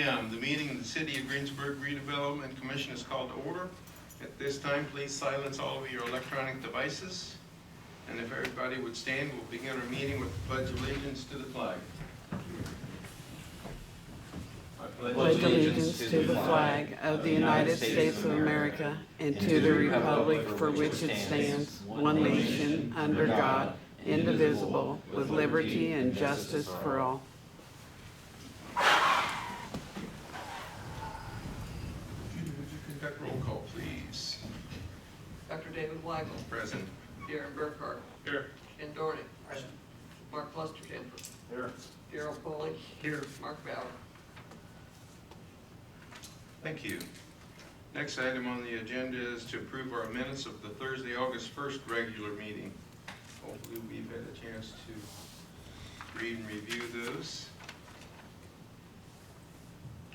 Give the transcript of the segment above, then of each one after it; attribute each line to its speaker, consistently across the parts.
Speaker 1: p.m. The meeting of the City of Greensburg Redevelopment Commission is called to order. At this time, please silence all of your electronic devices. And if everybody would stand, we'll begin our meeting with the Pledge of Allegiance to the flag.
Speaker 2: I pledge allegiance to the flag of the United States of America and to the republic for which it stands, one nation, under God, indivisible, with liberty and justice for all.
Speaker 1: Conduct roll call, please.
Speaker 3: Dr. David Weigel.
Speaker 1: Present.
Speaker 3: Darren Burkhart.
Speaker 1: Here.
Speaker 3: Ken Dorney. Present. Mark Lusterkin.
Speaker 1: Here.
Speaker 3: Darrell Foley.
Speaker 1: Here.
Speaker 3: Mark Bauer.
Speaker 1: Thank you. Next item on the agenda is to approve our minutes of the Thursday, August 1st regular meeting. Hopefully we've had a chance to read and review those.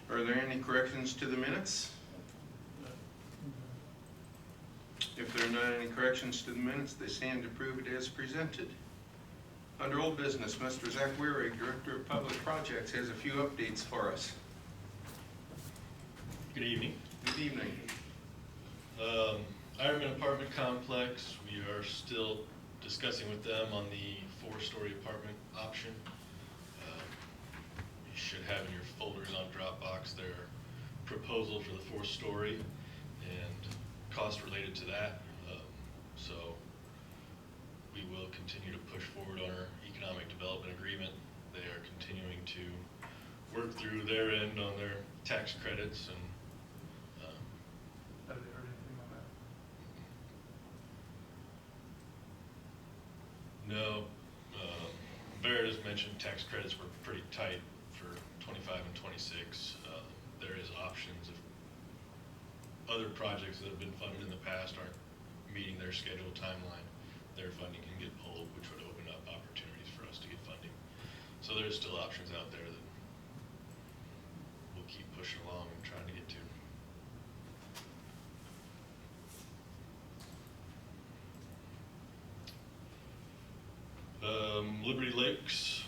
Speaker 1: Are there any corrections to the minutes? If there are not any corrections to the minutes, they stand approved as presented. Under old business, Mr. Zach Weary, Director of Public Projects, has a few updates for us.
Speaker 4: Good evening.
Speaker 1: Good evening.
Speaker 4: Ironman Apartment Complex, we are still discussing with them on the 4-story apartment option. You should have in your folders on Dropbox their proposal for the 4-story and cost related to that. So we will continue to push forward on our economic development agreement. They are continuing to work through their end on their tax credits and
Speaker 5: have they heard anything on that?
Speaker 4: no. Barrett has mentioned tax credits were pretty tight for 25 and 26. There is options if other projects that have been funded in the past aren't meeting their scheduled timeline, their funding can get pulled, which would open up opportunities for us to get funding. So there's still options out there that we'll keep pushing along and trying to get to. Liberty Lakes,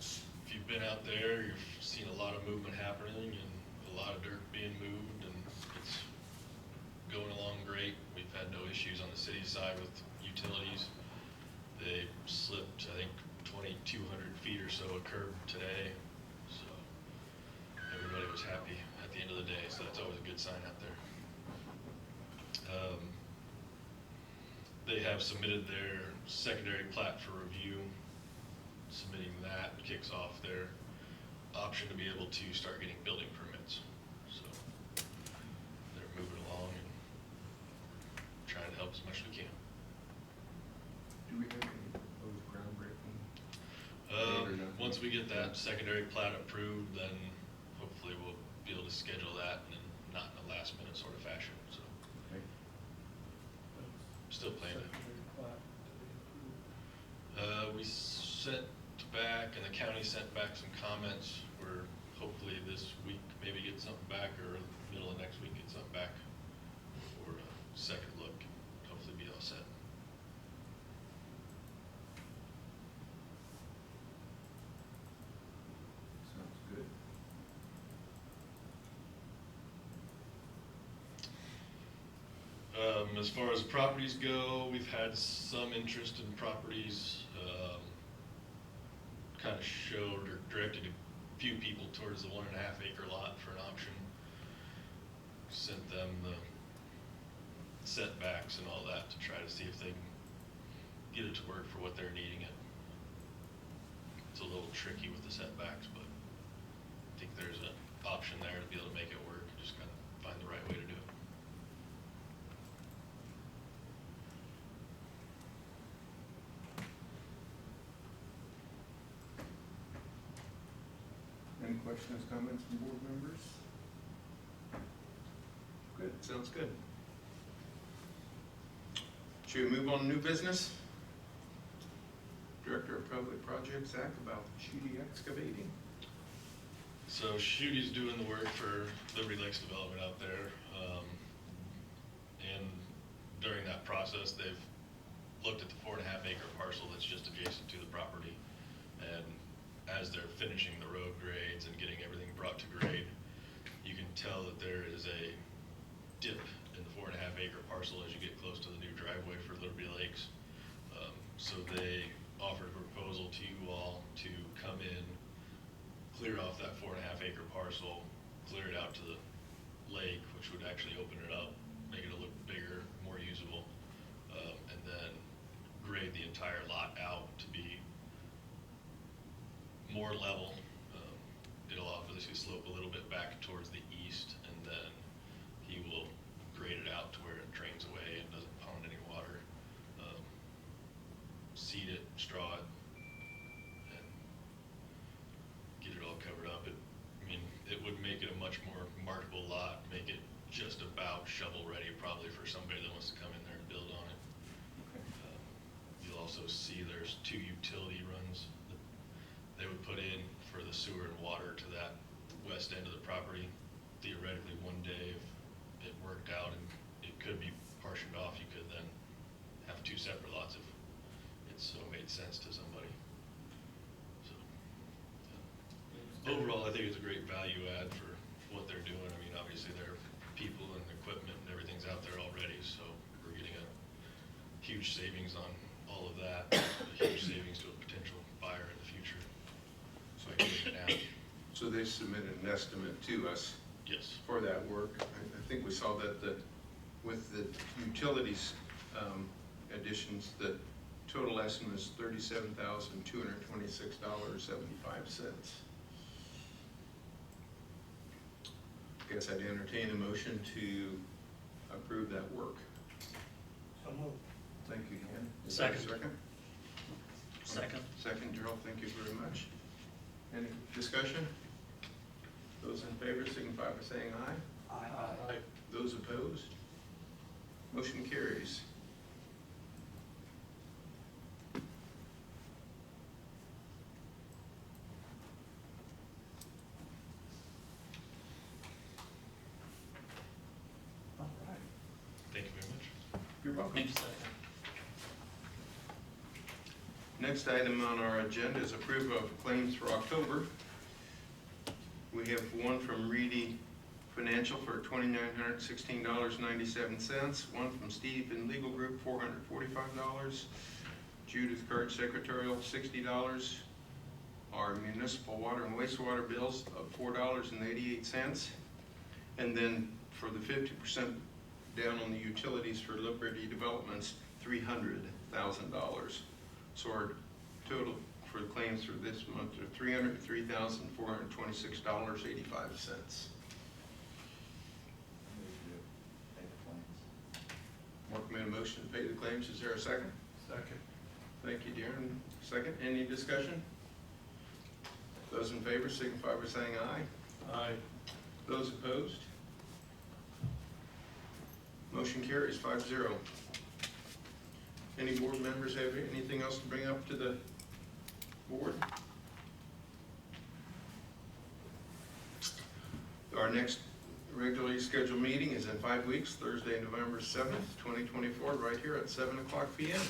Speaker 4: if you've been out there, you've seen a lot of movement happening and a lot of dirt being moved, and it's going along great. We've had no issues on the city side with utilities. They slipped, I think, 2,200 feet or so of curb today, so everybody was happy at the end of the day, so that's always a good sign out there. They have submitted their secondary plat for review. Submitting that kicks off their option to be able to start getting building permits. So they're moving along and trying to help as much as we can.
Speaker 5: Do we have any proposed groundbreaking?
Speaker 4: Once we get that secondary plat approved, then hopefully we'll be able to schedule that and not in a last minute sort of fashion. So
Speaker 5: Okay.
Speaker 4: still planning it.
Speaker 5: Secondary plat, did they approve?
Speaker 4: We sent back, and the county sent back some comments. We're hopefully this week maybe get something back, or middle of next week get something back for a second look. Hopefully be all set.
Speaker 5: Sounds good.
Speaker 4: As far as properties go, we've had some interest in properties, kind of showed or directed a few people towards the 1.5 acre lot for an option. Sent them the setbacks and all that to try to see if they can get it to work for what they're needing it. It's a little tricky with the setbacks, but I think there's an option there to be able to make it work. Just kind of find the right way to do it.
Speaker 1: Any questions, comments from board members? Good, sounds good. Should we move on to new business? Director of Public Projects, Zach, about Schutte Excavating.
Speaker 4: So Schutte's doing the work for Liberty Lakes Development out there. And during that process, they've looked at the 4.5 acre parcel that's just adjacent to the property. And as they're finishing the road grades and getting everything brought to grade, tell that there is a dip in the 4.5 acre parcel as you get close to the new driveway for Liberty Lakes. So they offered a proposal to you all to come in, clear off that 4.5 acre parcel, clear it out to the lake, which would actually open it up, make it look bigger, more usable, and then grade the entire lot out to be more level. It'll obviously slope a little bit back towards the east, and then he will grade it out to where it drains away and doesn't pond any water. Seed it, straw it, and get it all covered up. It would make it a much more marketable lot, make it just about shovel ready probably for somebody that wants to come in there and build on it. You'll also see there's 2 utility runs that they would put in for the sewer and water to that west end of the property. Theoretically, one day if it worked out and it could be partitioned off, you could then have 2 separate lots if it so made sense to somebody. So overall, I think it's a great value add for what they're doing. I mean, obviously their people and equipment and everything's out there already, so we're getting a huge savings on all of that, a huge savings to a potential buyer in the future. So I can get it now.
Speaker 1: So they submitted an estimate to us
Speaker 4: Yes.
Speaker 1: for that work. I think we saw that with the utilities additions, the total estimate is $37,226.75. Guess I'd entertain a motion to approve that work.
Speaker 6: So moved.
Speaker 1: Thank you, Dan. Is
Speaker 6: Second.
Speaker 1: there a second? Second, Gerald, thank you very much. Any discussion? Those in favor signify by saying aye.
Speaker 6: Aye.
Speaker 1: Those opposed? Motion carries.
Speaker 6: All right.
Speaker 4: Thank you very much.
Speaker 1: You're welcome.
Speaker 6: Thank you, sir.
Speaker 1: Next item on our agenda is approval of claims for October. We have one from Reedy Financial for $2,916.97, one from Steve and Legal Group, $445, Judith Card Secretarial, $60, our municipal water and wastewater bills of $4.88, and then for the 50% down on the utilities for Liberty Developments, $300,000. So our total for the claims for this month are $303,426.85. Mark made a motion to pay the claims. Is there a second?
Speaker 6: Second.
Speaker 1: Thank you, Darren. Second. Any discussion? Those in favor signify by saying aye.
Speaker 6: Aye.
Speaker 1: Those opposed? Motion carries 5-0. Any board members have anything else to bring up to the board? Our next regularly scheduled meeting is in 5 weeks, Thursday, November 7th, 2024, right here at 7:00 p.m.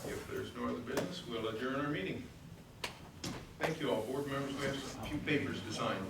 Speaker 1: If there's no other business, we'll adjourn our meeting. Thank you all. Board members, we have a few papers to sign.